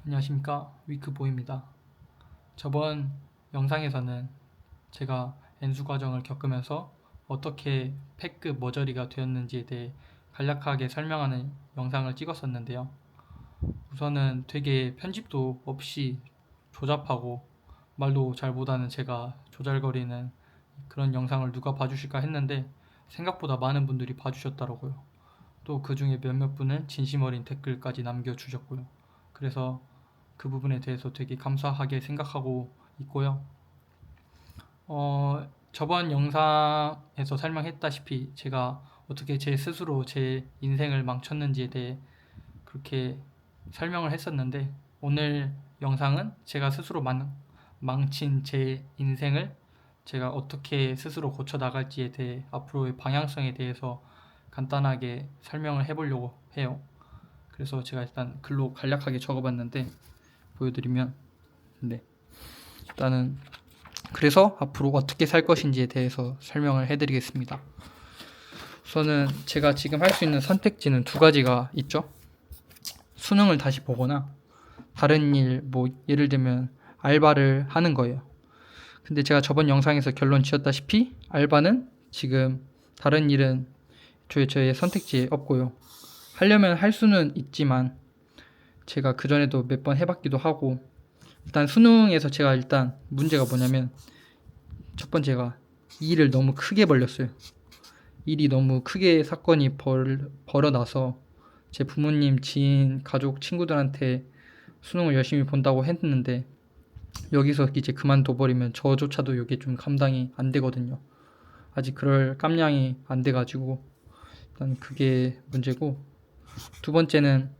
안녕하십니까, 위크보입니다. 저번 영상에서는 제가 N수 과정을 겪으면서 어떻게 패급 머저리가 되었는지에 대해 간략하게 설명하는 영상을 찍었었는데요. 우선은 되게 편집도 없이 조잡하고 말도 잘 못하는 제가 조잘거리는 그런 영상을 누가 봐주실까 했는데 생각보다 많은 분들이 봐주셨더라고요. 또 그 중에 몇몇 분은 진심 어린 댓글까지 남겨주셨고요. 그래서 그 부분에 대해서 되게 감사하게 생각하고 있고요. 저번 영상에서 설명했다시피 제가 어떻게 제 스스로 제 인생을 망쳤는지에 대해 그렇게 설명을 했었는데, 오늘 영상은 제가 스스로 망친 제 인생을 제가 어떻게 스스로 고쳐 나갈지에 대해, 앞으로의 방향성에 대해서 간단하게 설명을 해보려고 해요. 그래서 제가 일단 글로 간략하게 적어봤는데 보여드리면, 네, 일단은 그래서 앞으로 어떻게 살 것인지에 대해서 설명을 해드리겠습니다. 우선은 제가 지금 할 수 있는 선택지는 두 가지가 있죠. 수능을 다시 보거나 다른 일, 뭐 예를 들면 알바를 하는 거예요. 근데 제가 저번 영상에서 결론 지었다시피 알바는 지금, 다른 일은 저의 선택지에 없고요. 하려면 할 수는 있지만 제가 그전에도 몇 번 해봤기도 하고, 일단 수능에서 제가 일단 문제가 뭐냐면, 첫 번째가 이 일을 너무 크게 벌렸어요. 일이 너무 크게 사건이 벌어나서 제 부모님, 지인, 가족, 친구들한테 수능을 열심히 본다고 했는데 여기서 이제 그만둬버리면 저조차도 이게 좀 감당이 안 되거든요. 아직 그럴 깜냥이 안 돼가지고 일단 그게 문제고, 두 번째는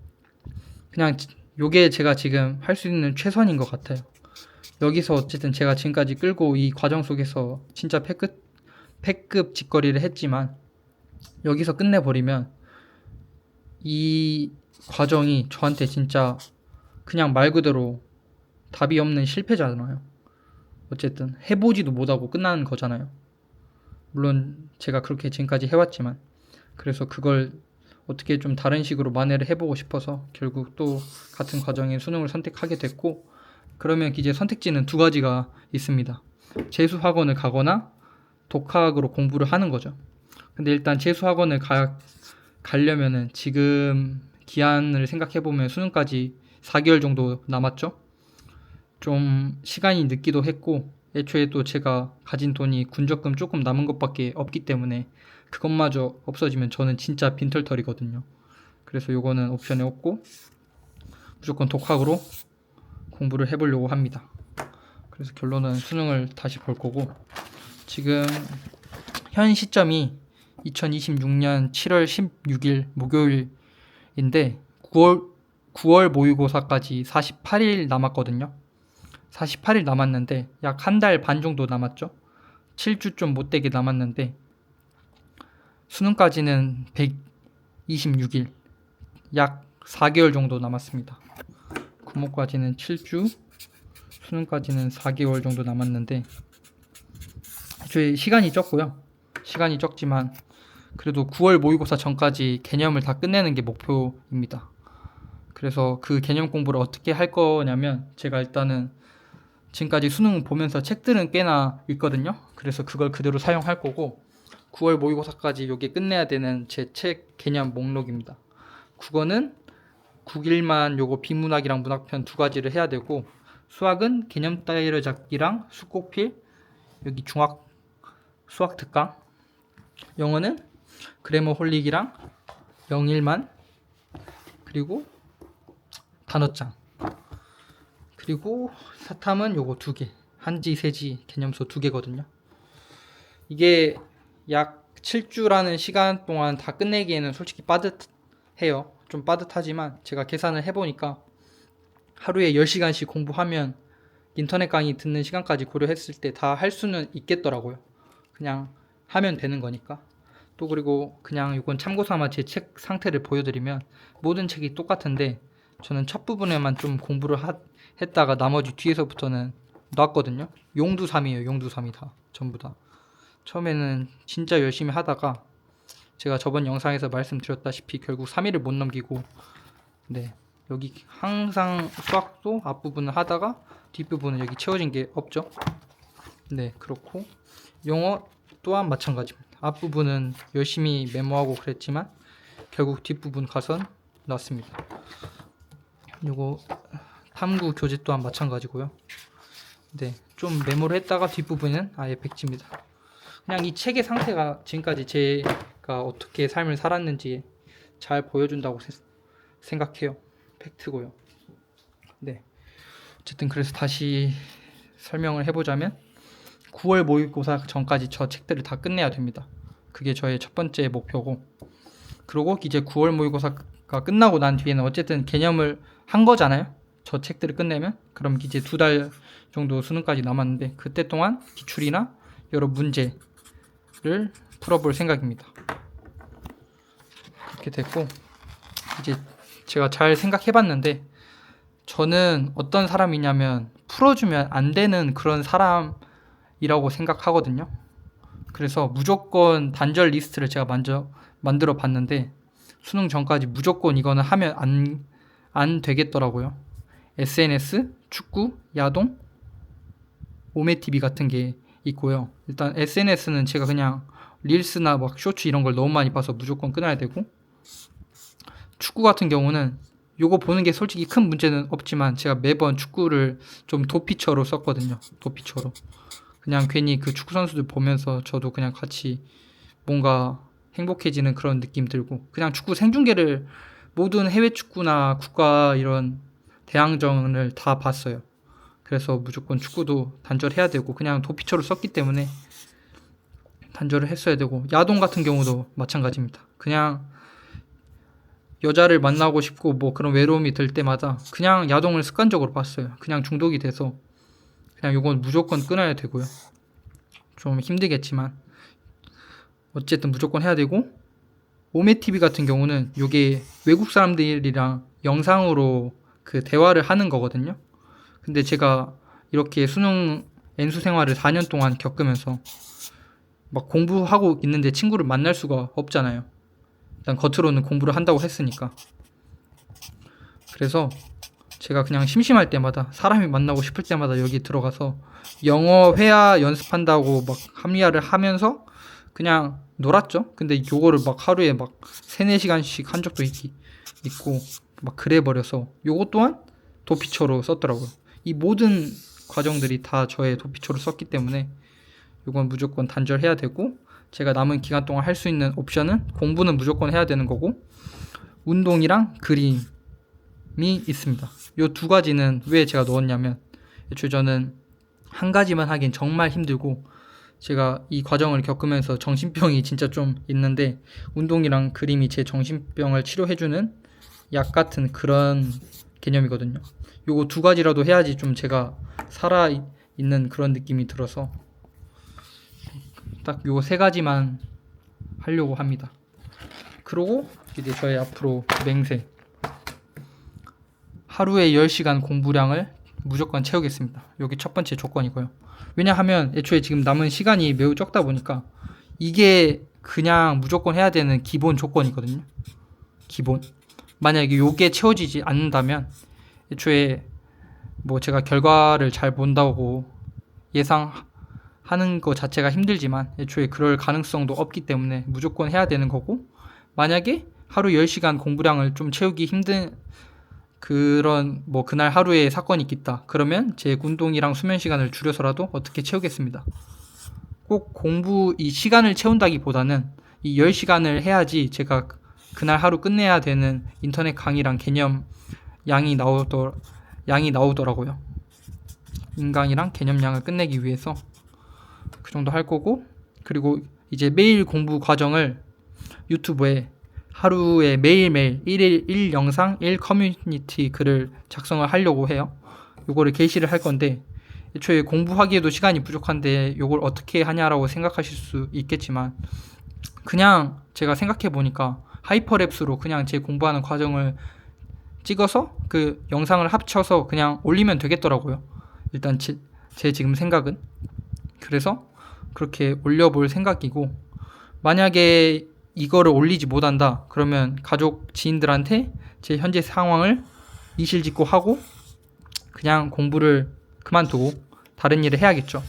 그냥 요게 제가 지금 할 수 있는 최선인 것 같아요. 여기서 어쨌든 제가 지금까지 끌고 이 과정 속에서 진짜 패급 짓거리를 했지만 여기서 끝내버리면 이 과정이 저한테 진짜 그냥 말 그대로 답이 없는 실패잖아요. 어쨌든 해보지도 못하고 끝나는 거잖아요. 물론 제가 그렇게 지금까지 해왔지만, 그래서 그걸 어떻게 좀 다른 식으로 만회를 해보고 싶어서 결국 또 같은 과정에 수능을 선택하게 됐고, 그러면 이제 선택지는 두 가지가 있습니다. 재수학원을 가거나 독학으로 공부를 하는 거죠. 근데 일단 재수학원을 가려면은 지금 기한을 생각해보면 수능까지 4개월 정도 남았죠. 좀 시간이 늦기도 했고, 애초에 또 제가 가진 돈이 군적금 조금 남은 것밖에 없기 때문에 그것마저 없어지면 저는 진짜 빈털터리거든요. 그래서 요거는 옵션에 없고 무조건 독학으로 공부를 해보려고 합니다. 그래서 결론은 수능을 다시 볼 거고, 지금 현 시점이 2026년 7월 16일 목요일인데 9월 모의고사까지 48일 남았거든요. 48일 남았는데 약 한 달 반 정도 남았죠. 7주 좀 못되게 남았는데 수능까지는 126일, 약 4개월 정도 남았습니다. 구모까지는 7주, 수능까지는 4개월 정도 남았는데 저희 시간이 적고요. 시간이 적지만 그래도 9월 모의고사 전까지 개념을 다 끝내는 게 목표입니다. 그래서 그 개념 공부를 어떻게 할 거냐면, 제가 일단은 지금까지 수능 보면서 책들은 꽤나 읽거든요. 그래서 그걸 그대로 사용할 거고, 9월 모의고사까지 요게 끝내야 되는 제 책 개념 목록입니다. 국어는 국일만 요거 비문학이랑 문학편 두 가지를 해야 되고, 수학은 개념 따라잡기랑 수곡필, 여기 중학 수학 특강, 영어는 그래머 홀릭이랑 영일만, 그리고 단어장, 그리고 사탐은 요거 두 개, 한지, 세지, 개념서 두 개거든요. 이게 약 7주라는 시간 동안 다 끝내기에는 솔직히 빠듯해요. 좀 빠듯하지만 제가 계산을 해보니까 하루에 10시간씩 공부하면 인터넷 강의 듣는 시간까지 고려했을 때 다 할 수는 있겠더라고요. 그냥 하면 되는 거니까. 또 그리고 그냥 이건 참고 삼아 제 책 상태를 보여드리면, 모든 책이 똑같은데 저는 첫 부분에만 좀 공부를 했다가 나머지 뒤에서부터는 놨거든요. 용두삼이에요. 용두삼이 다 전부 다. 처음에는 진짜 열심히 하다가 제가 저번 영상에서 말씀드렸다시피 결국 3일을 못 넘기고, 네, 여기 항상 수학도 앞부분을 하다가 뒷부분은 여기 채워진 게 없죠. 네, 그렇고 영어 또한 마찬가지입니다. 앞부분은 열심히 메모하고 그랬지만 결국 뒷부분 가선 났습니다. 요거 탐구 교재 또한 마찬가지고요. 네, 좀 메모를 했다가 뒷부분은 아예 백지입니다. 그냥 이 책의 상태가 지금까지 제가 어떻게 삶을 살았는지 잘 보여준다고 생각해요. 팩트고요. 네, 어쨌든 그래서 다시 설명을 해보자면 9월 모의고사 전까지 저 책들을 다 끝내야 됩니다. 그게 저의 첫 번째 목표고, 그리고 이제 9월 모의고사가 끝나고 난 뒤에는 어쨌든 개념을 한 거잖아요. 저 책들을 끝내면. 그럼 이제 2달 정도 수능까지 남았는데 그때 동안 기출이나 여러 문제를 풀어볼 생각입니다. 그렇게 됐고, 이제 제가 잘 생각해봤는데 저는 어떤 사람이냐면 풀어주면 안 되는 그런 사람이라고 생각하거든요. 그래서 무조건 단절 리스트를 제가 먼저 만들어 봤는데 수능 전까지 무조건 이거는 하면 안 되겠더라고요. SNS, 축구, 야동, 오메TV 같은 게 있고요. 일단 SNS는 제가 그냥 릴스나 막 쇼츠 이런 걸 너무 많이 봐서 무조건 끊어야 되고, 축구 같은 경우는 요거 보는 게 솔직히 큰 문제는 없지만 제가 매번 축구를 좀 도피처로 썼거든요. 도피처로. 그냥 괜히 그 축구 선수들 보면서 저도 그냥 같이 뭔가 행복해지는 그런 느낌 들고, 그냥 축구 생중계를 모든 해외 축구나 국가 이런 대항전을 다 봤어요. 그래서 무조건 축구도 단절해야 되고 그냥 도피처로 썼기 때문에 단절을 했어야 되고, 야동 같은 경우도 마찬가지입니다. 그냥 여자를 만나고 싶고 뭐 그런 외로움이 들 때마다 그냥 야동을 습관적으로 봤어요. 그냥 중독이 돼서 그냥 요건 무조건 끊어야 되고요. 좀 힘들겠지만 어쨌든 무조건 해야 되고, 오메TV 같은 경우는 요게 외국 사람들이랑 영상으로 그 대화를 하는 거거든요. 근데 제가 이렇게 수능 N수 생활을 4년 동안 겪으면서 막 공부하고 있는데 친구를 만날 수가 없잖아요. 일단 겉으로는 공부를 한다고 했으니까. 그래서 제가 그냥 심심할 때마다, 사람이 만나고 싶을 때마다 여기 들어가서 영어 회화 연습한다고 막 합리화를 하면서 그냥 놀았죠. 근데 요거를 막 하루에 막 3-4시간씩 한 적도 있고 막 그래 버려서 요거 또한 도피처로 썼더라고요. 이 모든 과정들이 다 저의 도피처로 썼기 때문에 요건 무조건 단절해야 되고, 제가 남은 기간 동안 할 수 있는 옵션은 공부는 무조건 해야 되는 거고, 운동이랑 그림이 있습니다. 요 두 가지는 왜 제가 넣었냐면, 애초에 저는 한 가지만 하긴 정말 힘들고 제가 이 과정을 겪으면서 정신병이 진짜 좀 있는데, 운동이랑 그림이 제 정신병을 치료해주는 약 같은 그런 개념이거든요. 요거 두 가지라도 해야지 좀 제가 살아있는 그런 느낌이 들어서 딱 요 세 가지만 하려고 합니다. 그리고 이제 저의 앞으로 맹세, 하루에 10시간 공부량을 무조건 채우겠습니다. 여기 첫 번째 조건이고요. 왜냐하면 애초에 지금 남은 시간이 매우 적다 보니까 이게 그냥 무조건 해야 되는 기본 조건이거든요. 기본. 만약에 요게 채워지지 않는다면 애초에 뭐 제가 결과를 잘 본다고 예상하는 것 자체가 힘들지만 애초에 그럴 가능성도 없기 때문에 무조건 해야 되는 거고, 만약에 하루 10시간 공부량을 좀 채우기 힘든 그런 뭐 그날 하루에 사건이 있겠다 그러면 제 운동이랑 수면 시간을 줄여서라도 어떻게 채우겠습니다. 꼭 공부 이 시간을 채운다기보다는 이 10시간을 해야지 제가 그날 하루 끝내야 되는 인터넷 강의랑 개념 양이 나오더라고요. 인강이랑 개념량을 끝내기 위해서 그 정도 할 거고, 그리고 이제 매일 공부 과정을 유튜브에 하루에 매일매일 1일 1영상 1 커뮤니티 글을 작성을 하려고 해요. 요거를 게시를 할 건데, 애초에 공부하기에도 시간이 부족한데 요걸 어떻게 하냐라고 생각하실 수 있겠지만, 그냥 제가 생각해 보니까 하이퍼랩스로 그냥 제 공부하는 과정을 찍어서 그 영상을 합쳐서 그냥 올리면 되겠더라고요. 일단 제 지금 생각은. 그래서 그렇게 올려볼 생각이고, 만약에 이거를 올리지 못한다 그러면 가족 지인들한테 제 현재 상황을 이실직고 하고 그냥 공부를 그만두고 다른 일을 해야겠죠.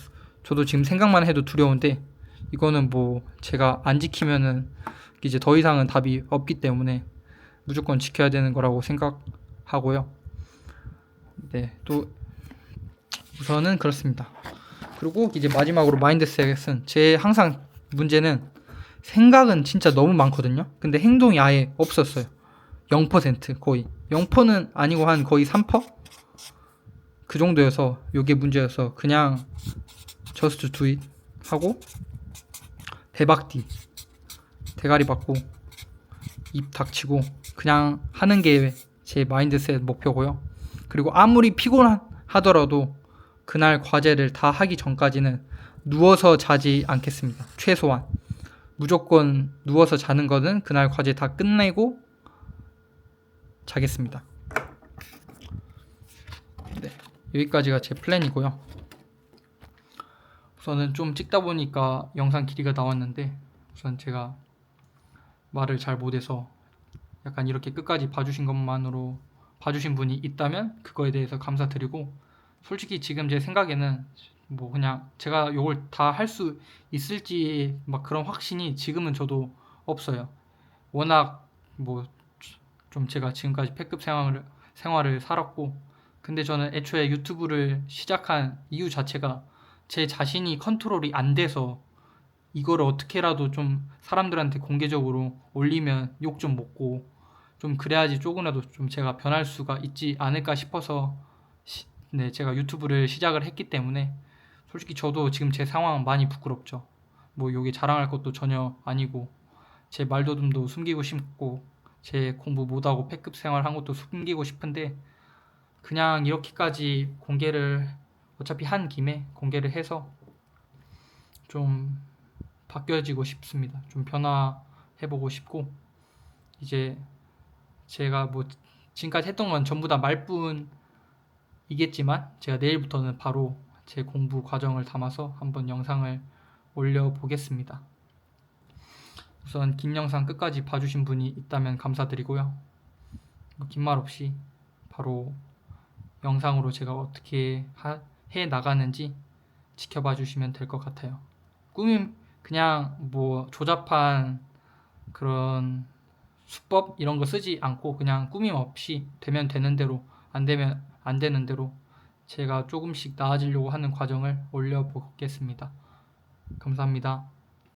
저도 지금 생각만 해도 두려운데 이거는 뭐 제가 안 지키면은 이제 더 이상은 답이 없기 때문에 무조건 지켜야 되는 거라고 생각하고요. 네, 또 우선은 그렇습니다. 그리고 이제 마지막으로 마인드셋은 제 항상 문제는 생각은 진짜 너무 많거든요. 근데 행동이 아예 없었어요. 0% 거의 0%는 아니고 한 거의 3%? 그 정도여서 요게 문제여서 그냥 just do it 하고 대박디 대가리 받고 입 닥치고 그냥 하는 게 제 마인드셋 목표고요. 그리고 아무리 피곤하더라도 그날 과제를 다 하기 전까지는 누워서 자지 않겠습니다. 최소한 무조건 누워서 자는 거는 그날 과제 다 끝내고 자겠습니다. 네, 여기까지가 제 플랜이고요. 우선은 좀 찍다 보니까 영상 길이가 나왔는데 우선 제가 말을 잘 못해서 약간 이렇게 끝까지 봐주신 것만으로 봐주신 분이 있다면 그거에 대해서 감사드리고, 솔직히 지금 제 생각에는 뭐 그냥 제가 요걸 다 할 수 있을지 막 그런 확신이 지금은 저도 없어요. 워낙 뭐 좀 제가 지금까지 패급 생활을 살았고, 근데 저는 애초에 유튜브를 시작한 이유 자체가 제 자신이 컨트롤이 안 돼서 이거를 어떻게라도 좀 사람들한테 공개적으로 올리면 욕 좀 먹고 좀 그래야지 조금이라도 좀 제가 변할 수가 있지 않을까 싶어서 네, 제가 유튜브를 시작을 했기 때문에 솔직히 저도 지금 제 상황은 많이 부끄럽죠. 뭐 여기 자랑할 것도 전혀 아니고 제 말더듬도 숨기고 싶고 제 공부 못하고 패급 생활 한 것도 숨기고 싶은데 그냥 이렇게까지 공개를 어차피 한 김에 공개를 해서 좀 바뀌어지고 싶습니다. 좀 변화해보고 싶고, 이제 제가 뭐 지금까지 했던 건 전부 다 말뿐이겠지만 제가 내일부터는 바로 제 공부 과정을 담아서 한번 영상을 올려보겠습니다. 우선 긴 영상 끝까지 봐주신 분이 있다면 감사드리고요. 긴 말 없이 바로 영상으로 제가 어떻게 해 나가는지 지켜봐 주시면 될 것 같아요. 꾸밈 그냥 뭐 조잡한 그런 수법 이런 거 쓰지 않고 그냥 꾸밈 없이 되면 되는 대로 안 되면 안 되는 대로 제가 조금씩 나아지려고 하는 과정을 올려보겠습니다. 감사합니다.